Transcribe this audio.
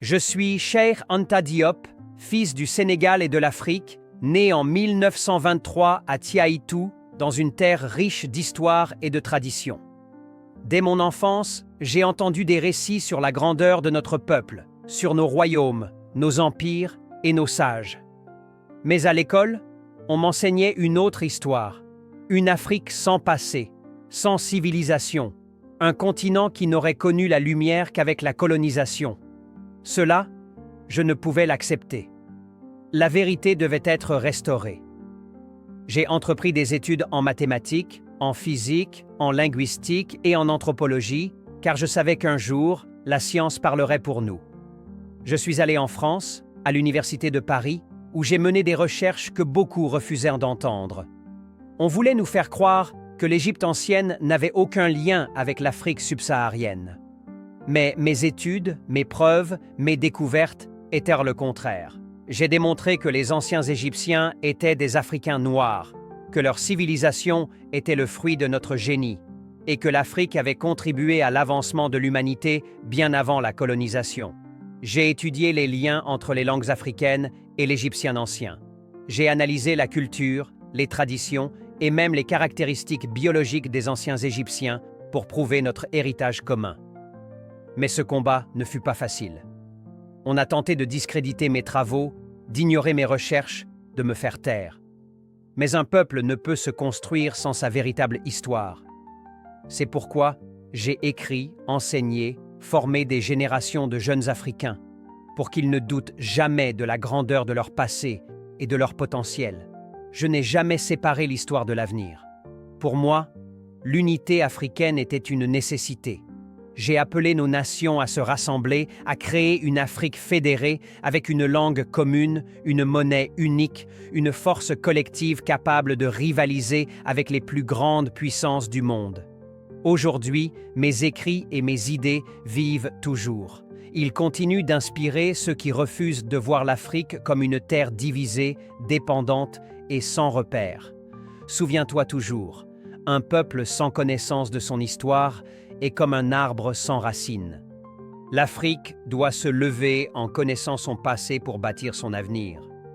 Je suis Cheikh Anta Diop, fils du Sénégal et de l'Afrique, né en 1923 à Tiaïtou, dans une terre riche d'histoire et de traditions. Dès mon enfance, j'ai entendu des récits sur la grandeur de notre peuple, sur nos royaumes, nos empires et nos sages. Mais à l'école, on m'enseignait une autre histoire, une Afrique sans passé, sans civilisation, un continent qui n'aurait connu la lumière qu'avec la colonisation. Cela, je ne pouvais l'accepter. La vérité devait être restaurée. J'ai entrepris des études en mathématiques, en physique, en linguistique et en anthropologie, car je savais qu'un jour, la science parlerait pour nous. Je suis allé en France, à l'Université de Paris, où j'ai mené des recherches que beaucoup refusèrent d'entendre. On voulait nous faire croire que l'Égypte ancienne n'avait aucun lien avec l'Afrique subsaharienne. Mais mes études, mes preuves, mes découvertes étaient le contraire. J'ai démontré que les anciens Égyptiens étaient des Africains noirs, que leur civilisation était le fruit de notre génie, et que l'Afrique avait contribué à l'avancement de l'humanité bien avant la colonisation. J'ai étudié les liens entre les langues africaines et l'égyptien ancien. J'ai analysé la culture, les traditions et même les caractéristiques biologiques des anciens Égyptiens pour prouver notre héritage commun. Mais ce combat ne fut pas facile. On a tenté de discréditer mes travaux, d'ignorer mes recherches, de me faire taire. Mais un peuple ne peut se construire sans sa véritable histoire. C'est pourquoi j'ai écrit, enseigné, formé des générations de jeunes Africains, pour qu'ils ne doutent jamais de la grandeur de leur passé et de leur potentiel. Je n'ai jamais séparé l'histoire de l'avenir. Pour moi, l'unité africaine était une nécessité. J'ai appelé nos nations à se rassembler, à créer une Afrique fédérée avec une langue commune, une monnaie unique, une force collective capable de rivaliser avec les plus grandes puissances du monde. Aujourd'hui, mes écrits et mes idées vivent toujours. Ils continuent d'inspirer ceux qui refusent de voir l'Afrique comme une terre divisée, dépendante et sans repères. Souviens-toi toujours, un peuple sans connaissance de son histoire est comme un arbre sans racines. L'Afrique doit se lever en connaissant son passé pour bâtir son avenir.